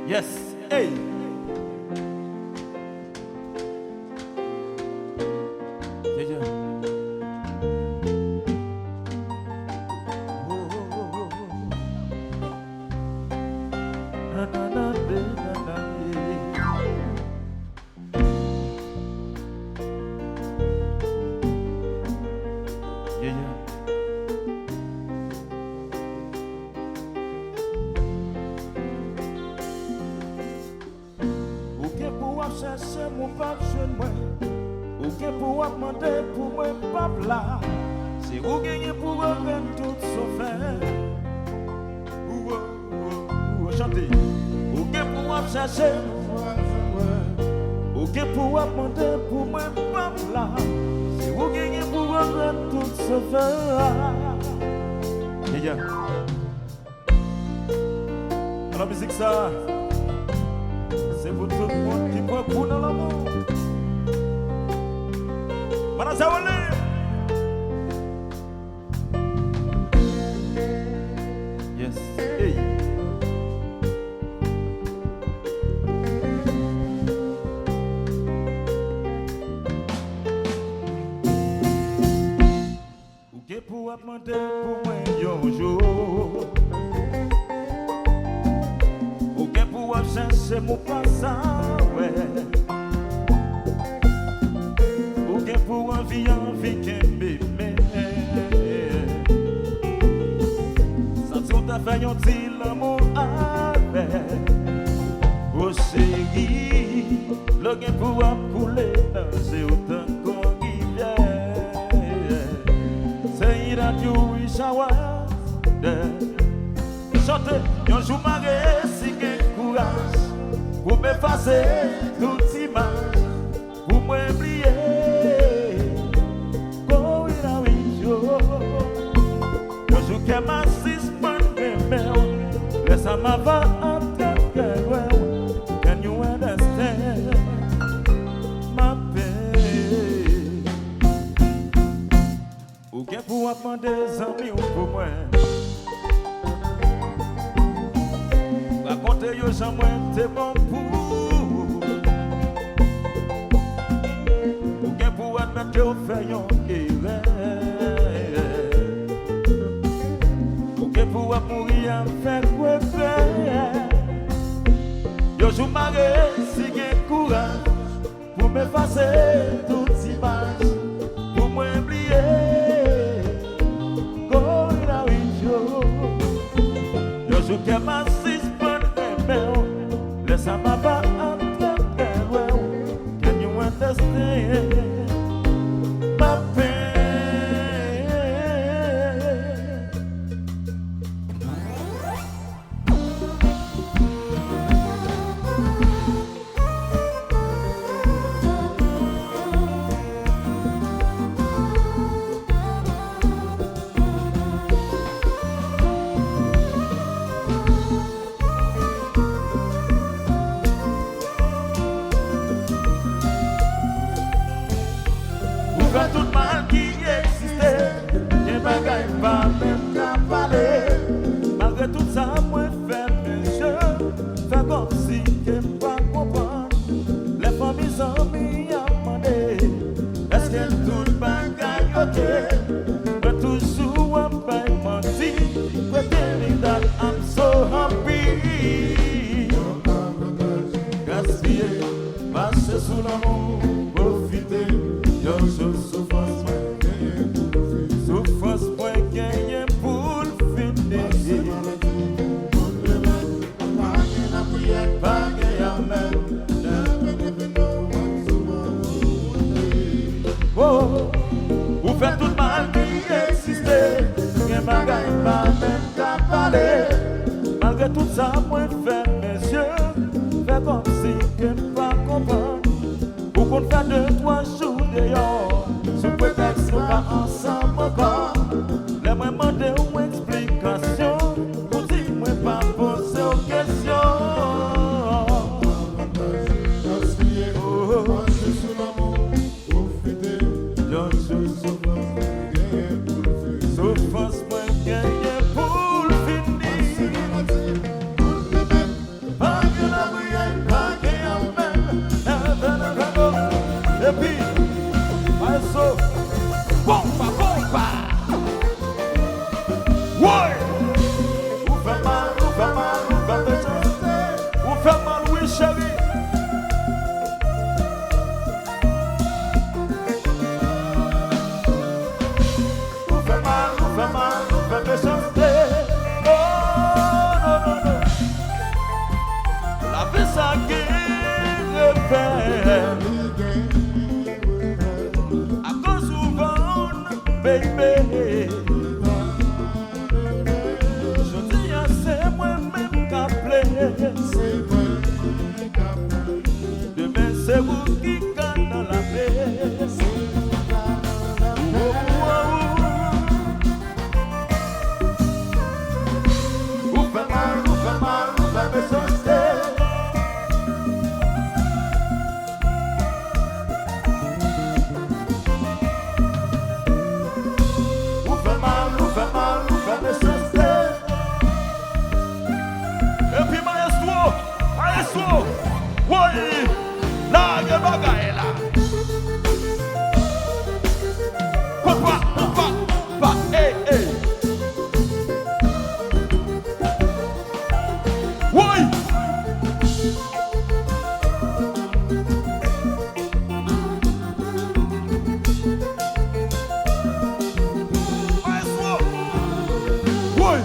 Yes, hey. Yeah, yeah. Oh, oh, oh, oh. Na, na, na, na, na, yeah. Yeah, yeah. Chercher mon pape chez moi, ou bien pour demander pour moi pape là, c'est ou gagner pour revenir tout sauf ou chanter, ou bien pour chercher, ou bien pour demander pour moi pape là, c'est ou gagner pour revenir tout sauf. Yeah. La musique ça. C'est pour tout le monde qui prend coup dans l'amour. Madame Zawale. Yes. Hey. Ou que pour demander pour moi un jour. Chercher mon passage, ouais. Ou bien pour envie qu'un bébé. Ça tout à fait un petit l'amour avec. Oh chérie, le gain pour couler dans autant qu'on rivière. C'est il a du shower. Chantez, un jour maré, si pour m'effacer toute image, pour m'oublier. Oh, il a oui, je joue qu'à ma six bonnes mères, laisse à ma voix en tête que can you understand ma pain? Ou qu'est pour apprendre des amis ou pour moi? Raconter yo jamais t'es bon pour. Ou bien pour admettre que vous faites une erreur. Ou bien pour mourir en fait quoi faire. Yo joue maré si j'ai courage pour m'effacer toute image, pour m'oublier. Quand il a eu yo joue qu'à ma laisse à ma voix entrer, can you understand ma pain? Tout mal qui existait, les bagailles pas même qu'à parler. Malgré tout ça, moi faire mes yeux, faire comme si que pas comprendre. Les familles ont mis à demander, est-ce que tout bagaille ok? Mais toujours un peu menti, but telling that I'm so happy. Gaspiller, passer sous l'amour, profiter. Yo souffrance pour gagner pour finir. Pas oh, vous faites tout mal qui existait. Rien bagaille pas même qu'à parler. Malgré tout ça, moi faire mes yeux, faire comme si je ne pas comprendre. Pour qu'on fasse 2-3 jours dehors, sous prétexte qu'on va ensemble encore. Les moi demander une explication, pour dire moi pas poser aux questions. Souffrance pour gagner pour finir. Pas que la baby. Je dis à c'est moi-même qui plaît. Demain c'est vous qui gagne dans la paix. Vous faites mal, vous faites mal, vous faites me saucer. Vous faites mal, vous faites me saucer. Et puis maestro, oui, là, il y a bagaille là. Papa, hey, hey. Oui. Maestro. Oui.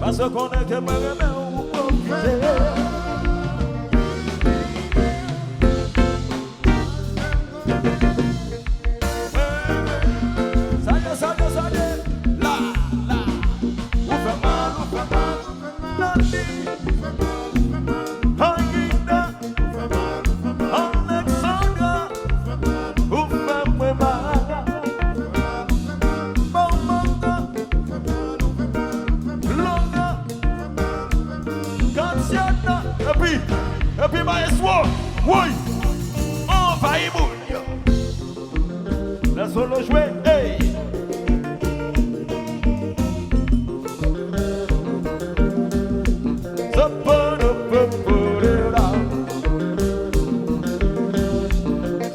Parce qu'on est que moi ou profiter.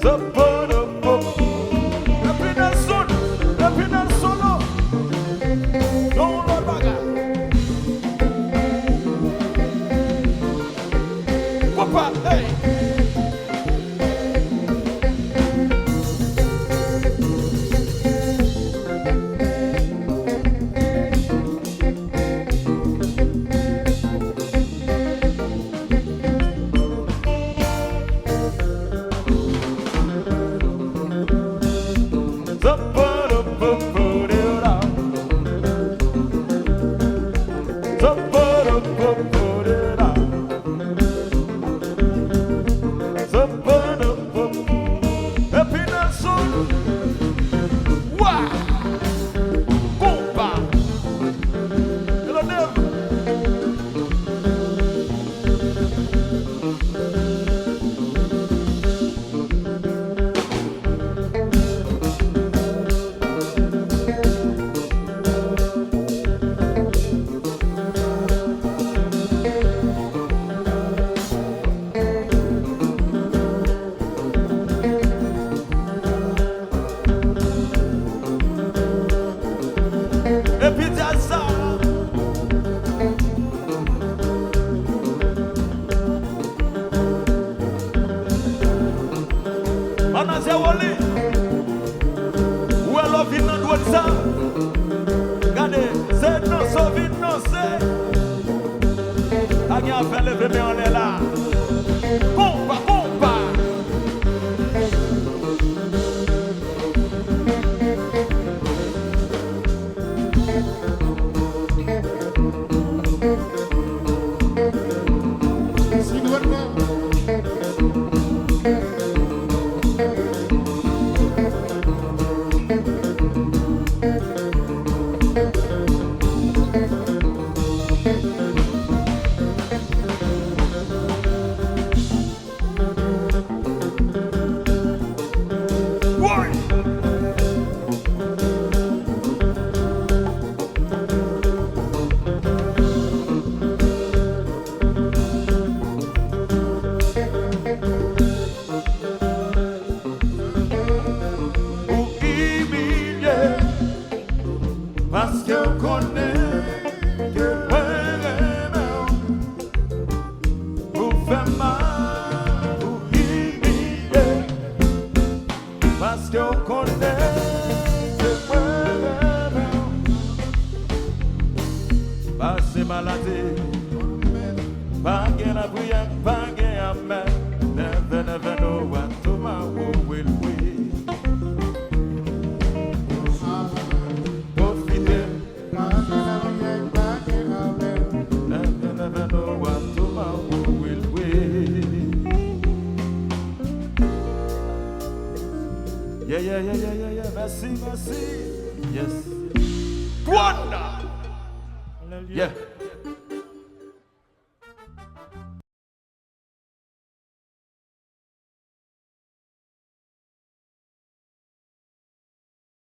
Yeah. Merci. Yes. DRONE-NAN. Yeah.